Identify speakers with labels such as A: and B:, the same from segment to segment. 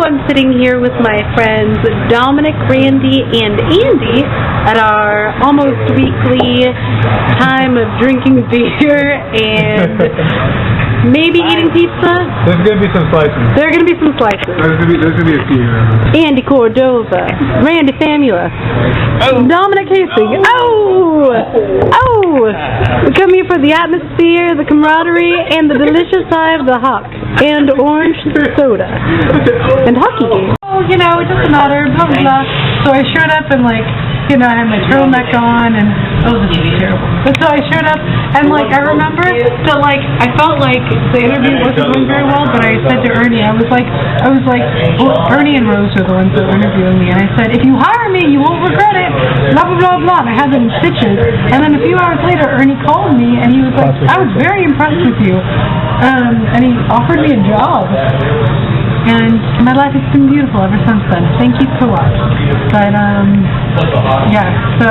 A: I'm sitting here with my friends Dominic, Randy, and Andy at our almost weekly time of drinking beer and maybe eating pizza.
B: There's going to be some slices.
A: There are going to be some slices.
B: There's going to be a few.
A: Andy Cordova, Randy Famula, Dominic Hastings. We come here for the atmosphere, the camaraderie, and the delicious eye of the hawk, and orange soda, and hockey game. Oh, it doesn't matter, blah, blah, blah. So I showed up and, I had my turtleneck on, and, this is terrible. But so I showed up, and, I remember that, I felt like the interview wasn't going very well, but I said to Ernie, I was like, Ernie and Rose are the ones that were interviewing me, and I said, if you hire me, you won't regret it, blah, blah, blah, blah, and I had them in stitches, and then a few hours later, Ernie called me, and he was like, I was very impressed with you, and he offered me a job. And my life has been beautiful ever since then. Thank you so much. But, so...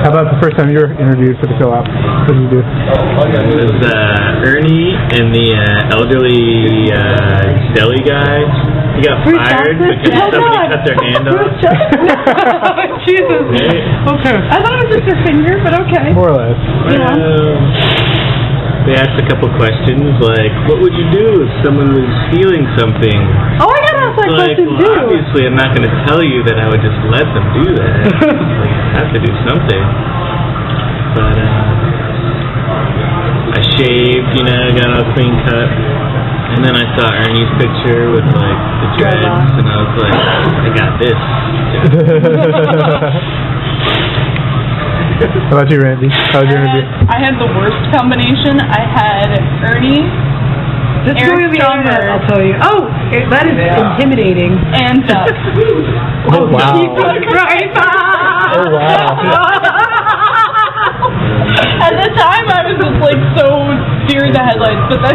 B: How about the first time you were interviewed for the co-op? What did you do?
C: It was Ernie and the elderly deli guy. He got fired because somebody cut their hand off.
A: Jesus. Okay. I thought it was just a finger, but okay.
B: More or less.
C: They asked a couple questions, like, what would you do if someone was stealing something?
A: Oh, I got asked that question, too.
C: Obviously, I'm not going to tell you that I would just let them do that. I have to do something. But, I shaved, got a clean cut. And then I saw Ernie's picture with, the dreads, and I was like, I got this.
B: How about you, Randy? How was your interview?
D: I had the worst combination. I had Ernie, Eric Stronger,
A: I'll tell you. Oh, that is intimidating.
D: And
B: Oh, wow.
A: Jesus Christ.
B: Oh, wow.
D: At the time, I was just so deer in the headlights, but then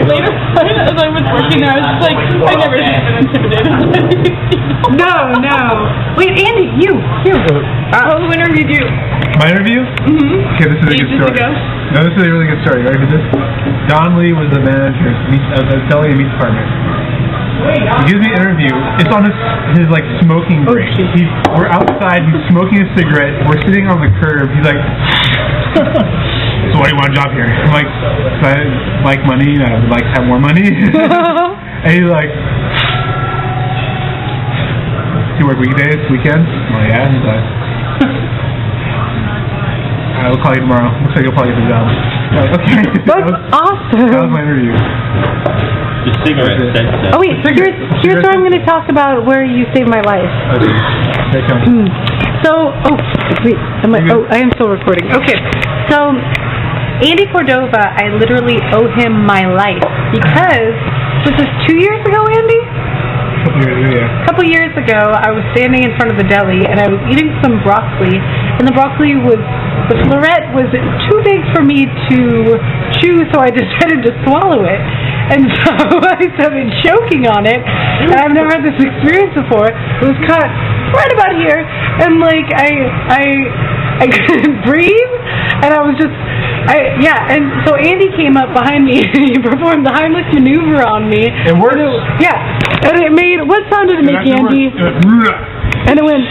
D: later on, as I was working there, I was just I never been intimidated by these people.
A: No. Wait, Andy, you. Who interviewed you?
B: My interview?
A: Mm-hmm.
B: Okay, this is a good story.
A: Ago?
B: No, this is a really good story. Ready for this? Don Lee was the manager of the Deli and Meat Department. He gives me an interview. It's on his smoking break. We're outside. He's smoking a cigarette. We're sitting on the curb. He's like, so why do you want a job here? I'm like, so I like money. I would like to have more money. And he's like, do you work weekdays, weekends? I'm like, yeah. He's like, I will call you tomorrow. Looks like you'll probably get the job. I'm like, okay.
A: That's awesome.
B: That was my interview.
C: The cigarette.
A: Oh wait, here's where I'm going to talk about where you saved my life.
B: Okay. Here it comes.
A: So, wait, I am still recording. Okay, so Andy Cordova, I literally owe him my life because, was this 2 years ago, Andy?
B: Yeah.
A: A couple years ago, I was standing in front of the deli and I was eating some broccoli, and the floret was too big for me to chew, so I decided to swallow it. And so I started choking on it, and I've never had this experience before. It was caught right about here, and I couldn't breathe, and I was just, and so Andy came up behind me, and he performed the Heimlich maneuver on me.
B: It worked?
A: And it made, what sound did it make, Andy? And it went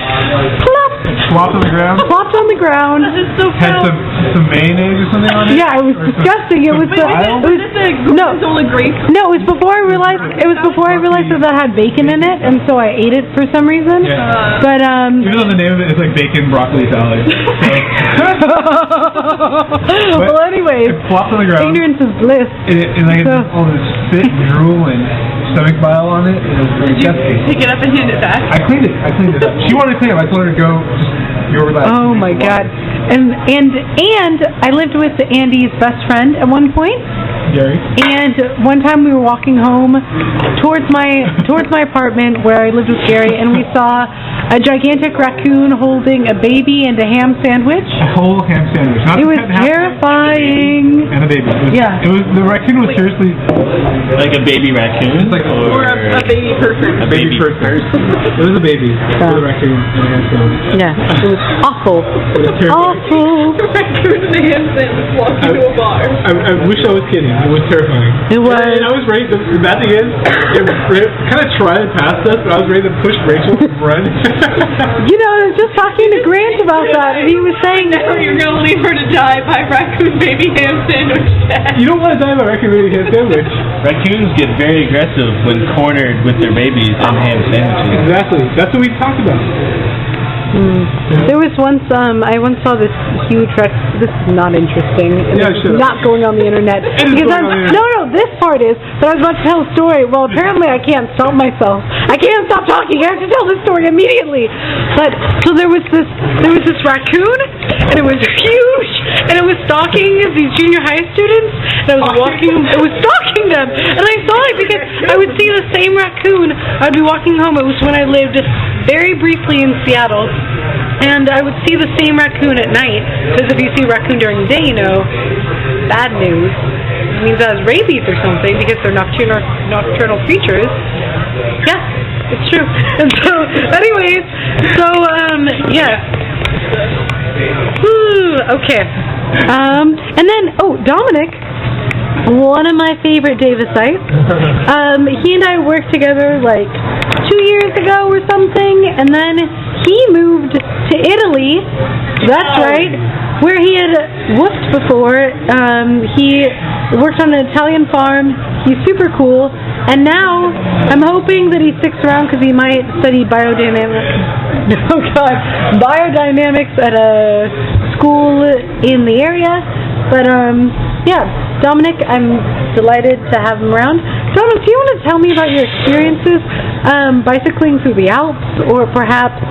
A: plop.
B: Flopped on the ground?
A: Flopped on the ground.
D: It's so
B: Had some mayonnaise or something on it?
A: Yeah, it was disgusting. It was it was before I realized that had bacon in it, and so I ate it for some reason.
B: Yeah.
A: But
B: even though the name of it is like bacon broccoli salad.
A: Well, anyways,
B: it flopped on the ground.
A: Ignorance is bliss.
B: And I had all this spit and drool and stomach bile on it. It was disgusting.
D: Pick it up and hand it back?
B: I cleaned it. She wanted to clean it. I told her to go. You were relaxed.
A: Oh my God! And I lived with Andy's best friend at one point.
B: Gary.
A: And one time we were walking home towards my apartment where I lived with Gary, and we saw a gigantic raccoon holding a baby and a ham sandwich.
B: A whole ham sandwich. Not
A: it was terrifying.
B: And a baby.
A: Yeah.
B: The raccoon was seriously
C: Like a baby raccoon?
B: It's like-
D: Or a baby person.
C: A baby
B: person. It was a baby. It was a raccoon and a raccoon.
A: Yeah, it was awful.
B: It was terrifying.
A: Awful.
D: Raccoon and a Hanson walking to a bar.
B: I wish I was kidding. It was terrifying.
A: It was.
B: And I was ready. The bad thing is, it kind of tried past us, but I was ready to push Rachel and run.
A: You know, I was just talking to Grant about that, and he was saying,
D: Now you're gonna leave her to die by raccoon baby ham sandwich dad.
B: You don't want to die by raccoon baby ham sandwich.
C: Raccoons get very aggressive when cornered with their babies and ham sandwiches.
B: Exactly. That's what we talked about.
A: There was once, I once saw this huge this is not interesting.
B: Yeah,
A: It's
B: sure.
A: not going on the internet.
B: It is
A: Because
B: going on the internet.
A: No, this part is, but I was about to tell a story. Well, apparently I can't stop myself. I can't stop talking. I have to tell this story immediately. But, so there was this raccoon, and it was huge, and it was stalking these junior high students, and I was it was stalking them, and I saw it because I would see the same raccoon. I'd be walking home. It was when I lived very briefly in Seattle. And I would see the same raccoon at night, because if you see a raccoon during the day, you know, bad news. It means it has rabies or something, because they're nocturnal creatures. Yeah, it's true. And so, anyways, yeah. Okay. And then, Dominic, one of my favorite Davisites. He and I worked together like 2 years ago or something, and then he moved to Italy. That's right, where he had whooped before. He worked on an Italian farm. He's super cool, and now I'm hoping that he sticks around because he might study biodynamics. Oh God, biodynamics at a school in the area. But yeah, Dominic, I'm delighted to have him around. Dominic, do you want to tell me about your experiences bicycling through the Alps, or perhaps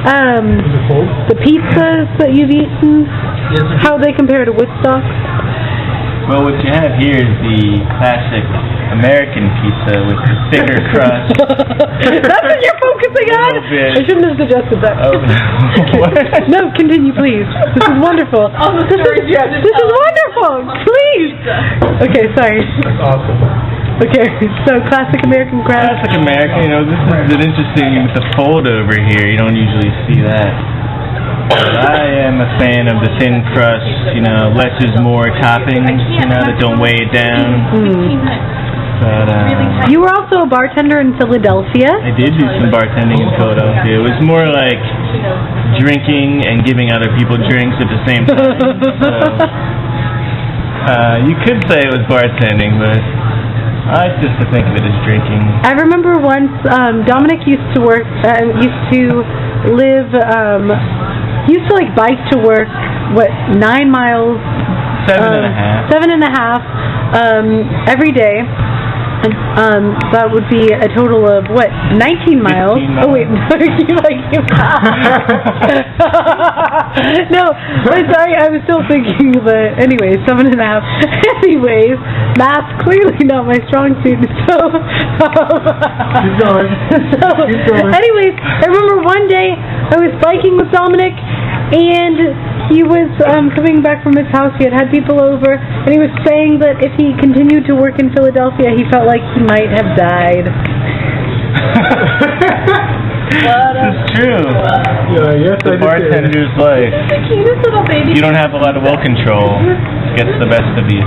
A: the pizzas that you've eaten, how they compare to Woodstock?
C: Well, what you have here is the classic American pizza with the thicker crust.
A: That's what you're focusing on?
C: A little bit.
A: I shouldn't have suggested that.
C: Oh, what?
A: No, continue, please. This is wonderful. This is wonderful. Please. Okay, sorry.
B: That's awesome.
A: Okay, so classic American crust.
C: Classic American, you know, this is an interesting with the fold over here. You don't usually see that. But I am a fan of the thin crust, you know, less is more toppings, you know, that don't weigh it down. But,
A: You were also a bartender in Philadelphia.
C: I did do some bartending in Philadelphia. It was more like drinking and giving other people drinks at the same time. So, you could say it was bartending, but I just think of it as drinking.
A: I remember once Dominic used to like bike to work, 9 miles?
C: 7.5.
A: 7.5 every day. That would be a total of 19 miles?
C: 15 miles.
A: Oh wait, no, I'm sorry, I was still thinking, but anyway, 7.5. Anyways, math's clearly not my strong suit, so
B: Keep going. Keep going.
A: anyways, I remember one day I was biking with Dominic, and he was coming back from his house. He had people over, and he was saying that if he continued to work in Philadelphia, he felt like he might have died.
C: It's true.
B: Yeah, yes,
C: The
B: I did.
C: bartender's life.
D: The cutest little baby.
C: You don't have a lot of will control. It gets the best of you.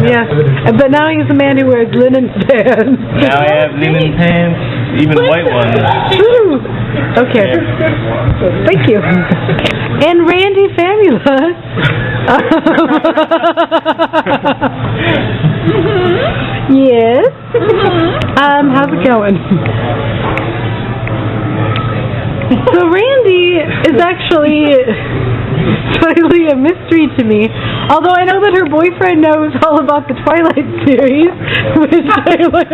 A: Yes, but now he's a man who wears linen pants.
C: Now I have linen pants, even white ones.
A: Woo! Okay. Thank you. And Randy Famulus. Yes. How's it going? So Randy is actually slightly a mystery to me. Although I know that her boyfriend knows all about the Twilight series, which I would like.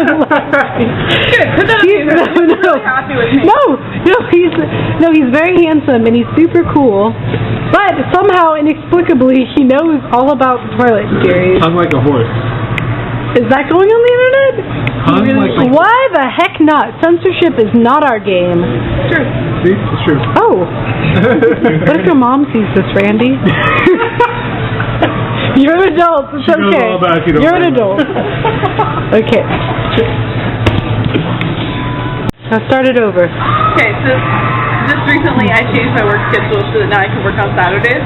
D: Good, put that on the internet.
A: No,
D: He's really happy with me.
A: he's very handsome and he's super cool. But somehow, inexplicably, he knows all about the Twilight series.
B: Hung like a horse.
A: Is that going on the internet?
B: Hung like a horse.
A: Why the heck not? Censorship is not our game.
B: Sure. See? It's true.
A: Oh. What if your mom sees this, Randy? You're an adult. It's
B: She knows
A: okay.
B: all about you, don't
A: You're an
B: worry about
A: adult. Okay. Now start it over.
D: Okay, so just recently I changed my work schedule so that now I can work on Saturdays.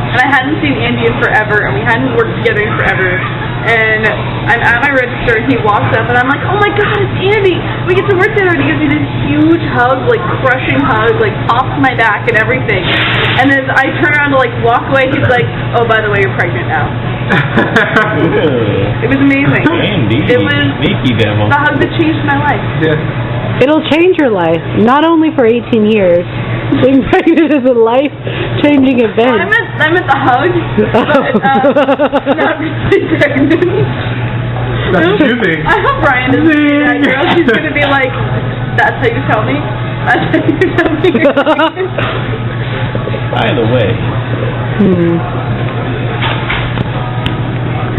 D: And I hadn't seen Andy in forever, and we hadn't worked together in forever. And I'm at my register, and he walks up, and I'm like, oh my god, it's Andy! We get to work together, and he gives me this huge hug, like crushing hug, like pops my back and everything. And as I turn around to like walk away, he's like, oh, by the way, you're pregnant now. It was amazing.
C: Andy,
D: It was
C: sneaky devil.
D: the hug that changed my life.
B: Yeah.
A: It'll change your life, not only for 18 years. Being pregnant is a life-changing event.
D: I meant the hug, but not really pregnant.
B: That's choosing.
D: I hope Brian doesn't see that girl. She's gonna be like, that's how you tell me? That's how you tell me you're pregnant?
C: By the way,